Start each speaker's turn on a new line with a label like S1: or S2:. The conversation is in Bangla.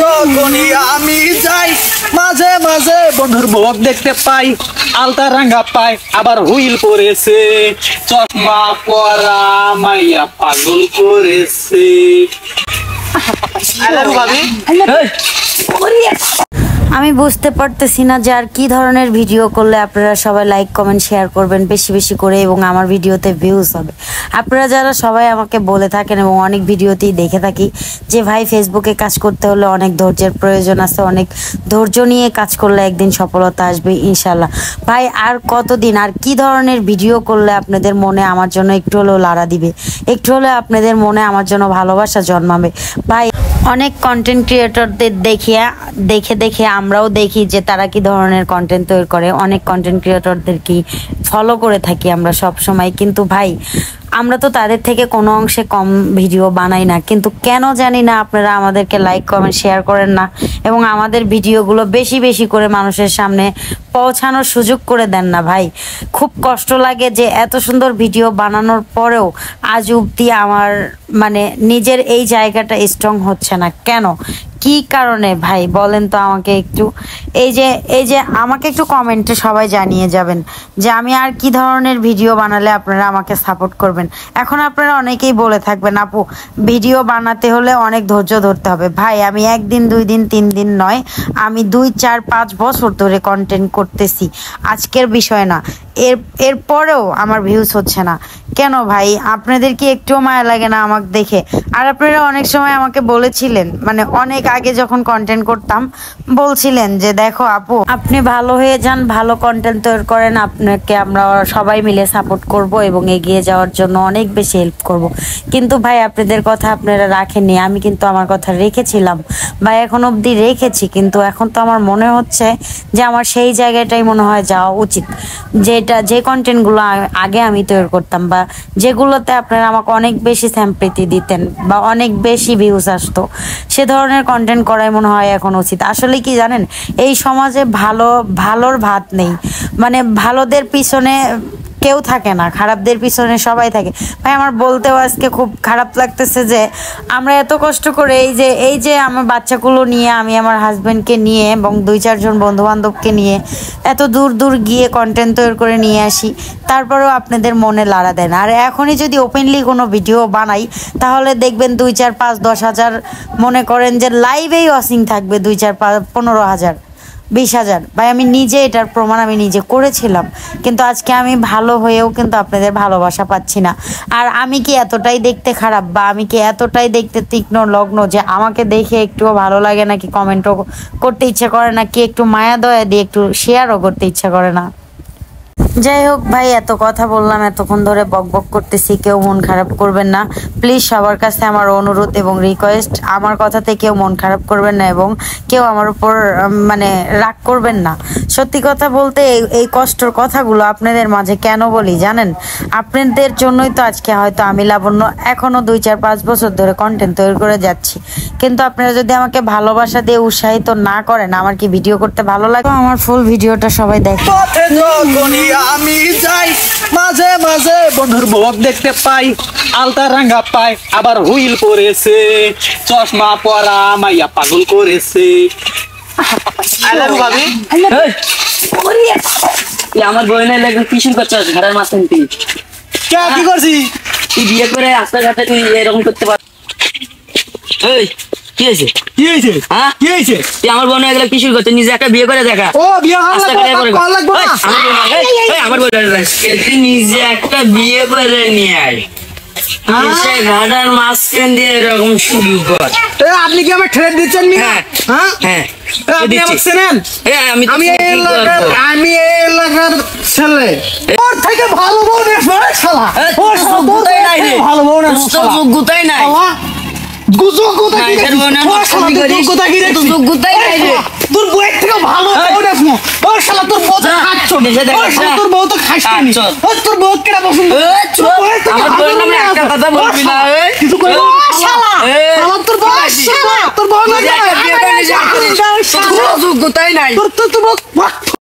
S1: যখনই আমি যাই মাঝে মাঝে বন্ধুর ভোগ দেখতে পাই, আলতা রাঙ্গা পাই আবার হুইল পরেছে, চশমা পরা মাইয়া পাগল করেছে।
S2: আমি বুঝতে পারতেছি না যে আর কি ধরনের ভিডিও করলে আপনারা সবাই লাইক কমেন্ট শেয়ার করবেন বেশি বেশি করে এবং আমার ভিডিওতে ভিউজ হবে। আপনারা যারা সবাই আমাকে বলে থাকেন এবং অনেক ভিডিওতেই দেখে থাকি যে ভাই ফেসবুকে কাজ করতে হলে অনেক ধৈর্যের প্রয়োজন আছে, অনেক ধৈর্য নিয়ে কাজ করলে একদিন সফলতা আসবে ইনশাল্লাহ। ভাই আর কতদিন আর কি ধরনের ভিডিও করলে আপনাদের মনে আমার জন্য একটু হলেও লাড়া দিবে, একটু হলেও আপনাদের মনে আমার জন্য ভালোবাসা জন্মাবে। ভাই অনেক কন্টেন্ট ক্রিয়েটরদের দেখে দেখে আমরাও দেখি যে তারা কি ধরনের কন্টেন্ট তৈরি করে, অনেক কন্টেন্ট ক্রিয়েটরদেরকে ফলো করে থাকি আমরা সব সময়। কিন্তু ভাই আমরা তো তাদের থেকে কোনো অংশে কম ভিডিও বানাই না, কিন্তু কেন জানি না আপনারা আমাদেরকে লাইক কমেন্ট শেয়ার করেন না এবং আমাদের ভিডিওগুলো বেশি বেশি করে মানুষের সামনে পৌঁছানোর সুযোগ করে দেন না। ভাই খুব কষ্ট লাগে যে এত সুন্দর ভিডিও বানানোর পরেও আজ অবধি আমার মানে নিজের এই জায়গাটা স্ট্রং হচ্ছে না। কেন, কি কারণে ভাই বলেন তো আমাকে একটু। এই যে আমাকে একটু কমেন্টে সবাই জানিয়ে যাবেন যে আমি আর কি ধরনের ভিডিও বানালে আপনারা আমাকে সাপোর্ট করবেন। এখন আপনারা অনেকেই বলে থাকবেন আপু ভিডিও বানাতে হলে অনেক ধৈর্য ধরতে হবে। ভাই আমি একদিন 2 দিন 3 দিন নয়, আমি 2 4 5 বছর ধরে কন্টেন্ট করতেছি, আজকের বিষয় না। এরপরেও আমার ভিউজ হচ্ছে না কেন ভাই? আপনাদের কি একটুও মায়া লাগে না আমাকে দেখে? আর আপনারা অনেক সময় আমাকে বলেছিলেন, মানে অনেক আগে যখন কন্টেন্ট করতাম বলছিলেন যে দেখো আপু আপনি ভালো হয়ে যান, ভালো কন্টেন্ট তৈরি করেন, আপনাকে আমরা সবাই মিলে সাপোর্ট করব এবং এগিয়ে যাওয়ার জন্য অনেক বেশি হেল্প করব। কিন্তু ভাই আপনাদের কথা আপনারা রাখেননি, আমি কিন্তু আমার কথা রেখেছিলাম ভাই, এখন অবধি রেখেছি। কিন্তু এখন তো আমার মনে হচ্ছে যে আমার সেই জায়গাটাই মনে হয় যাওয়া উচিত, যে কন্টেন্টগুলো আগে আমি তৈরি করতাম বা যেগুলোতে আপনারা আমাকে অনেক বেশি স্যাম্পৃতি দিতেন বা অনেক বেশি ভিউজ আসতো, সে ধরনের কন্টেন্ট করাই মনে হয় এখন উচিত। আসলে কি জানেন, এই সমাজে ভালোর ভাত নেই, মানে ভালোদের পিছনে কেউ থাকে না, খারাপদের পিছনে সবাই থাকে। ভাই আমার বলতেও আজকে খুব খারাপ লাগতেছে যে আমরা এত কষ্ট করে এই যে আমার বাচ্চাগুলো নিয়ে, আমি আমার হাজবেন্ডকে নিয়ে এবং 2-4 জন বন্ধু বান্ধবকে নিয়ে এত দূর দূর গিয়ে কন্টেন্ট তৈরি করে নিয়ে আসি, তারপরেও আপনাদের মনে লাড়া দেন। আর এখনই যদি ওপেনলি কোনো ভিডিও বানাই তাহলে দেখবেন 2 4 5 10 হাজার, মনে করেন যে লাইভেই ওয়াচিং থাকবে 2 4 5 15 হাজার 20 হাজার। ভাই আমি নিজে এটার প্রমাণ আমি নিজে করেছিলাম, কিন্তু আজকে আমি ভালো হয়েও কিন্তু আপনাদের ভালোবাসা পাচ্ছি না। আর আমি কি এতটাই দেখতে খারাপ বা আমি কি এতটাই দেখতে তীক্ষ্ণ লগ্ন যে আমাকে দেখে একটুও ভালো লাগে নাকি, কমেন্টও করতে ইচ্ছে করে না, কি একটু মায়া দয়া দিয়ে একটু শেয়ারও করতে ইচ্ছা করে না? যাই হোক ভাই, এত কথা বললাম, এতক্ষণ ধরে বকবক করতেছি, কেউ মন খারাপ করবেন না প্লিজ। সবার কাছে আমার অনুরোধ এবং রিকোয়েস্ট, আমার কথাতে কেউ মন খারাপ করবেন না এবং কেউ আমার উপর মানে রাগ করবেন না। সত্যি কথা বলতে এই কষ্টের কথাগুলো আপনাদের মাঝে কেন বলি জানেন? আপনাদের জন্যই তো আজকে হয়তো আমি লাবণ্য এখনো 2 4 5 বছর ধরে কন্টেন্ট তৈরি করে যাচ্ছি। কিন্তু আপনারা যদি আমাকে ভালোবাসা দিয়ে উৎসাহিত না করেন, আমার কি ভিডিও করতে ভালো লাগে? আমার ফুল ভিডিওটা সবাই দেখে।
S1: আমি যাই মাঝে মাঝে বন্ধুর ভোগ দেখতে পাই, আলতা রাঙ্গা পাই আবার হুইল পরেছে, চশমা পরা মাইয়া পাগল করেছে।
S3: আমার বইনের লেগে কিশোর করছিস ঘরের মাঝখান থেকে
S1: কি করছি?
S3: তুই বিয়ে করে রাস্তাঘাটে তুই এরকম করতে পার? কি হয়েছে?
S1: কি হয়েছে?
S3: হ্যাঁ
S1: কি হয়েছে?
S3: তুই আমার বোন এগুলো কিশোর করছিস, নিজে একটা বিয়ে করে দেখা।
S1: ও বিয়ে
S3: আমার বোন নিজে একটা বিয়ে করে নিয়ে আয়, ঘাটার মাঝখান দিয়ে এরকম শুরু কর।
S1: আপনি কি আমার ঠেলে দিচ্ছেন?
S3: হ্যাঁ
S1: আপনি আমাকে চেনেন? আমি এই এলাকার ছেলে, ওর থেকে ভালো বউ নেই শালা, ওর যোগ্যতাই নাই রে, ভালো বউ নেই,
S3: যোগ্যতাই নাই,
S1: তোর বউয়ের থেকে ভালো বউ নেই। ওর শালা তোর বউ তো খাচ্ছ, তোর বউ তো খাস নি, তোর বউ কেনা পছন্দ?
S3: কথা বলবি না
S1: কিছু করে তোর বউ
S3: যোগ্যতাই নাই।
S1: তোর